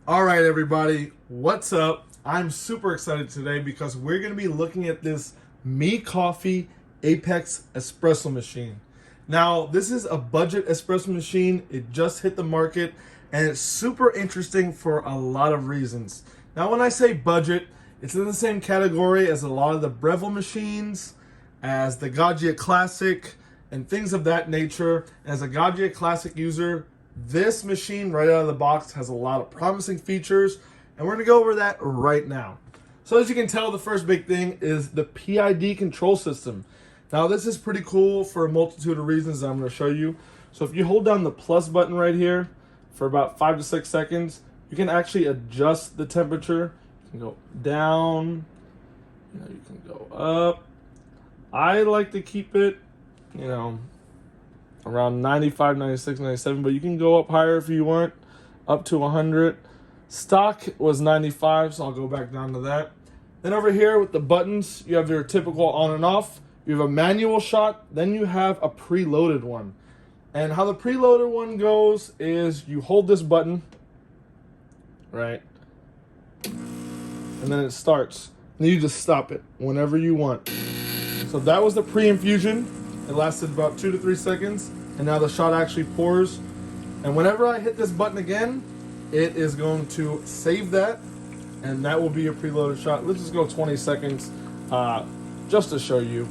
All right, everybody, what's up? I'm super excited today because we're going to be looking at this MiiCoffee Apex Espresso Machine. Now, this is a budget espresso machine. It just hit the market, and it's super interesting for a lot of reasons. Now, when I say budget, it's in the same category as a lot of the Breville machines, as the GAGGIA Classic, and things of that nature. As a GAGGIA Classic user, this machine right out of the box has a lot of promising features, and we're going to go over that right now. So as you can tell, the first big thing is the PID control system. Now this is pretty cool for a multitude of reasons that I'm going to show you. So if you hold down the plus button right here for about 5 to 6 seconds, you can actually adjust the temperature. You can go down, you can go up. I like to keep it, around 95, 96, 97, but you can go up higher if you want, up to 100. Stock was 95, so I'll go back down to that. Then over here with the buttons, you have your typical on and off. You have a manual shot, then you have a preloaded one. And how the preloaded one goes is you hold this button, right? And then it starts. And you just stop it whenever you want. So that was the pre-infusion. It lasted about 2 to 3 seconds, and now the shot actually pours. And whenever I hit this button again, it is going to save that, and that will be your preloaded shot. Let's just go 20 seconds just to show you.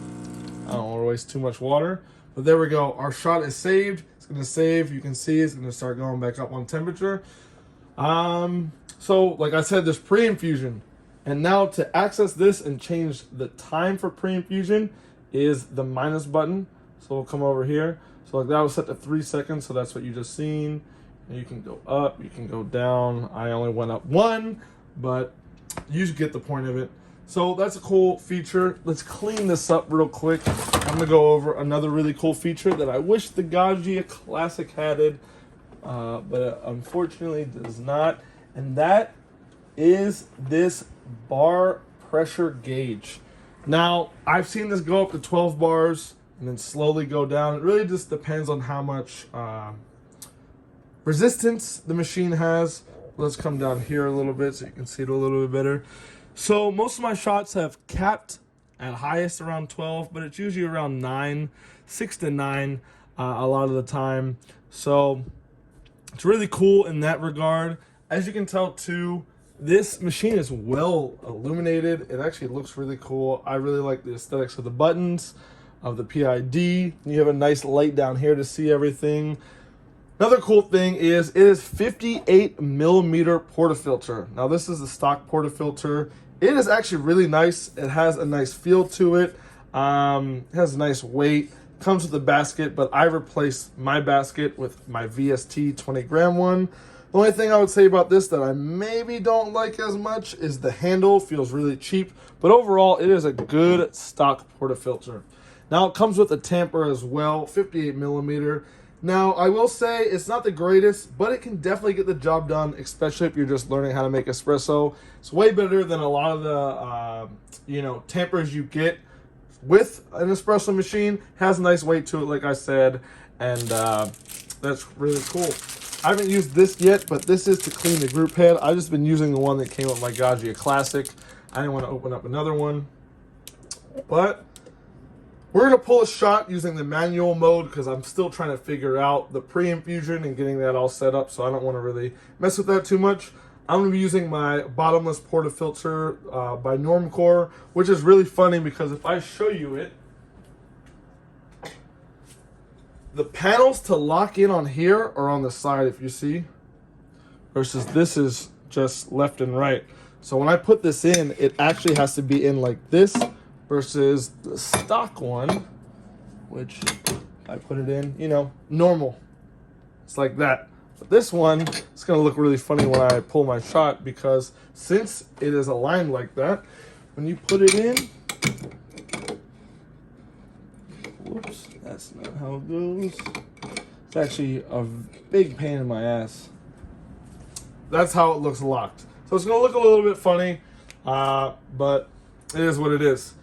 I don't want to waste too much water, but there we go. Our shot is saved. It's going to save. You can see it's going to start going back up on temperature. So like I said, there's pre-infusion. And now to access this and change the time for pre-infusion is the minus button. So we'll come over here. So like that was set to 3 seconds, so that's what you just seen. And you can go up, you can go down. I only went up 1, but you get the point of it. So that's a cool feature. Let's clean this up real quick. I'm gonna go over another really cool feature that I wish the GAGGIA Classic had it, but it unfortunately does not. And that is this bar pressure gauge. Now, I've seen this go up to 12 bars and then slowly go down. It really just depends on how much resistance the machine has. Let's come down here a little bit so you can see it a little bit better. So most of my shots have capped at highest around 12, but it's usually around 9, 6 to 9 a lot of the time. So it's really cool in that regard. As you can tell too, this machine is well illuminated. It actually looks really cool. I really like the aesthetics of the buttons, of the PID. You have a nice light down here to see everything. Another cool thing is it is 58 millimeter portafilter. Now this is the stock portafilter. It is actually really nice. It has a nice feel to it. It has a nice weight. Comes with a basket, but I replaced my basket with my VST 20 gram one. The only thing I would say about this that I maybe don't like as much is the handle. Feels really cheap, but overall it is a good stock portafilter. Now it comes with a tamper as well, 58 millimeter. Now I will say it's not the greatest, but it can definitely get the job done, especially if you're just learning how to make espresso. It's way better than a lot of the tampers you get with an espresso machine. Has a nice weight to it, like I said, and that's really cool. I haven't used this yet, but this is to clean the group head. I've just been using the one that came with my GAGGIA Classic. I didn't want to open up another one. But we're going to pull a shot using the manual mode because I'm still trying to figure out the pre-infusion and getting that all set up, so I don't want to really mess with that too much. I'm going to be using my bottomless portafilter by Normcore, which is really funny because if I show you it, the panels to lock in on here are on the side, if you see, versus this is just left and right. So when I put this in, it actually has to be in like this versus the stock one, which I put it in, normal. It's like that. But this one, it's going to look really funny when I pull my shot because since it is aligned like that, when you put it in, whoops, that's not how it goes. It's actually a big pain in my ass. That's how it looks locked. So it's going to look a little bit funny, but it is what it is.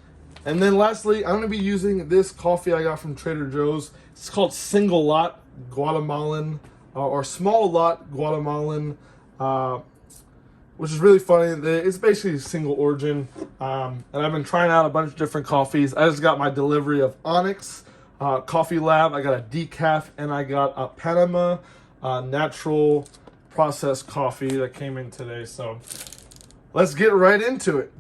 And then lastly, I'm going to be using this coffee I got from Trader Joe's. It's called Single Lot Guatemalan or Small Lot Guatemalan which is really funny. It's basically a single origin, and I've been trying out a bunch of different coffees. I just got my delivery of Onyx Coffee Lab. I got a decaf, and I got a Panama natural processed coffee that came in today. So let's get right into it.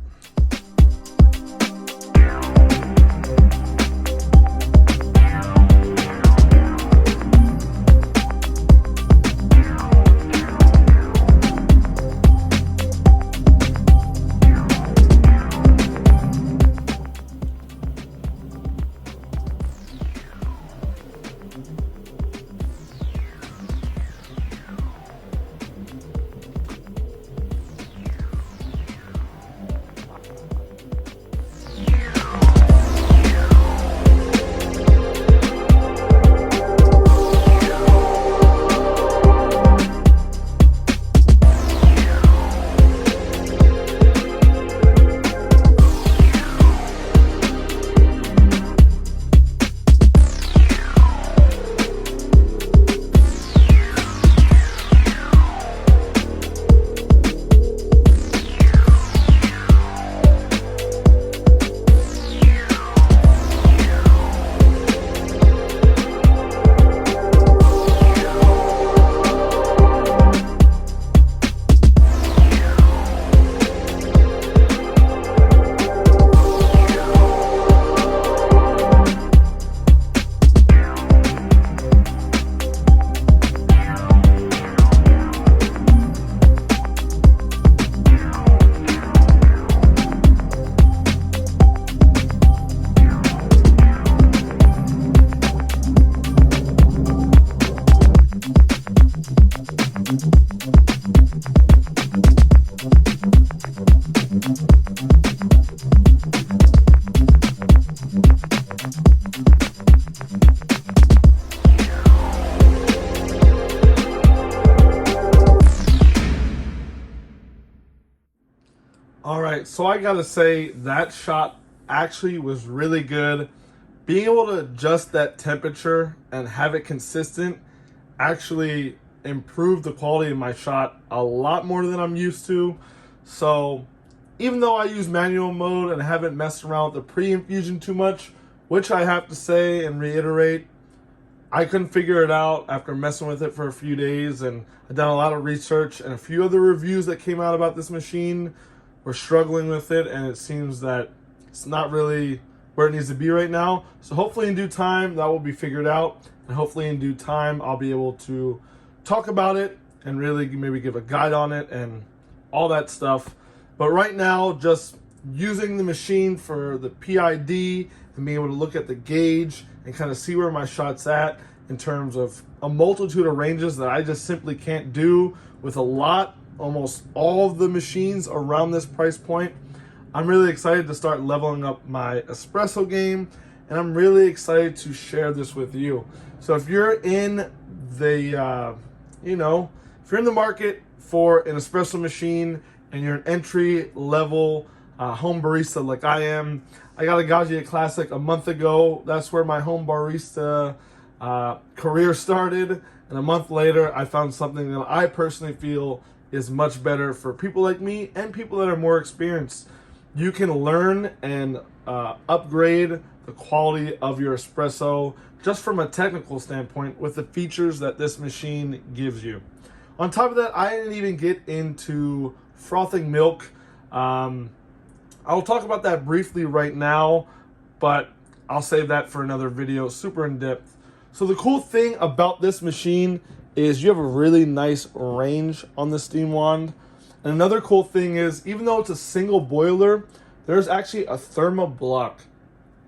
All right, so I gotta say that shot actually was really good. Being able to adjust that temperature and have it consistent actually improved the quality of my shot a lot more than I'm used to. So even though I use manual mode and haven't messed around with the pre-infusion too much, which I have to say and reiterate, I couldn't figure it out after messing with it for a few days, and I've done a lot of research, and a few other reviews that came out about this machine were struggling with it, and it seems that it's not really where it needs to be right now. So hopefully in due time that will be figured out, and hopefully in due time I'll be able to talk about it and really maybe give a guide on it and all that stuff. But right now, just using the machine for the PID and being able to look at the gauge and kind of see where my shot's at in terms of a multitude of ranges that I just simply can't do with almost all of the machines around this price point. I'm really excited to start leveling up my espresso game, and I'm really excited to share this with you. So if you're in the, if you're in the market for an espresso machine and you're an entry level home barista like I am, I got a GAGGIA Classic a month ago. That's where my home barista career started, and a month later I found something that I personally feel is much better for people like me and people that are more experienced. You can learn and upgrade the quality of your espresso just from a technical standpoint with the features that this machine gives you. On top of that, I didn't even get into frothing milk. I'll talk about that briefly right now, but I'll save that for another video, super in depth. So the cool thing about this machine is you have a really nice range on the steam wand. And another cool thing is, even though it's a single boiler, there's actually a thermo block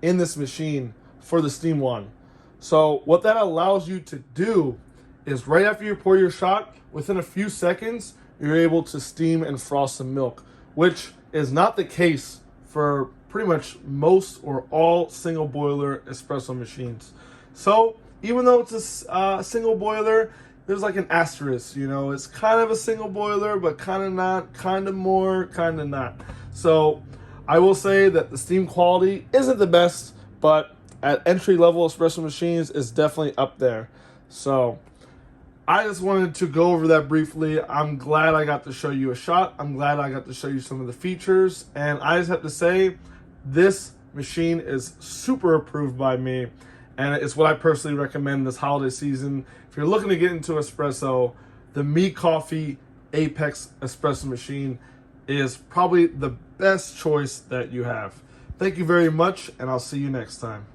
in this machine for the steam wand. So what that allows you to do is right after you pour your shot, within a few seconds, you're able to steam and froth some milk, which is not the case for pretty much most or all single boiler espresso machines. So even though it's a single boiler, there's like an asterisk, it's kind of a single boiler, but kind of not, kind of more, kind of not. So I will say that the steam quality isn't the best, but at entry level espresso machines is definitely up there. So I just wanted to go over that briefly. I'm glad I got to show you a shot. I'm glad I got to show you some of the features. And I just have to say, this machine is super approved by me. And it's what I personally recommend this holiday season. If you're looking to get into espresso, the MiiCoffee Apex Espresso Machine is probably the best choice that you have. Thank you very much, and I'll see you next time.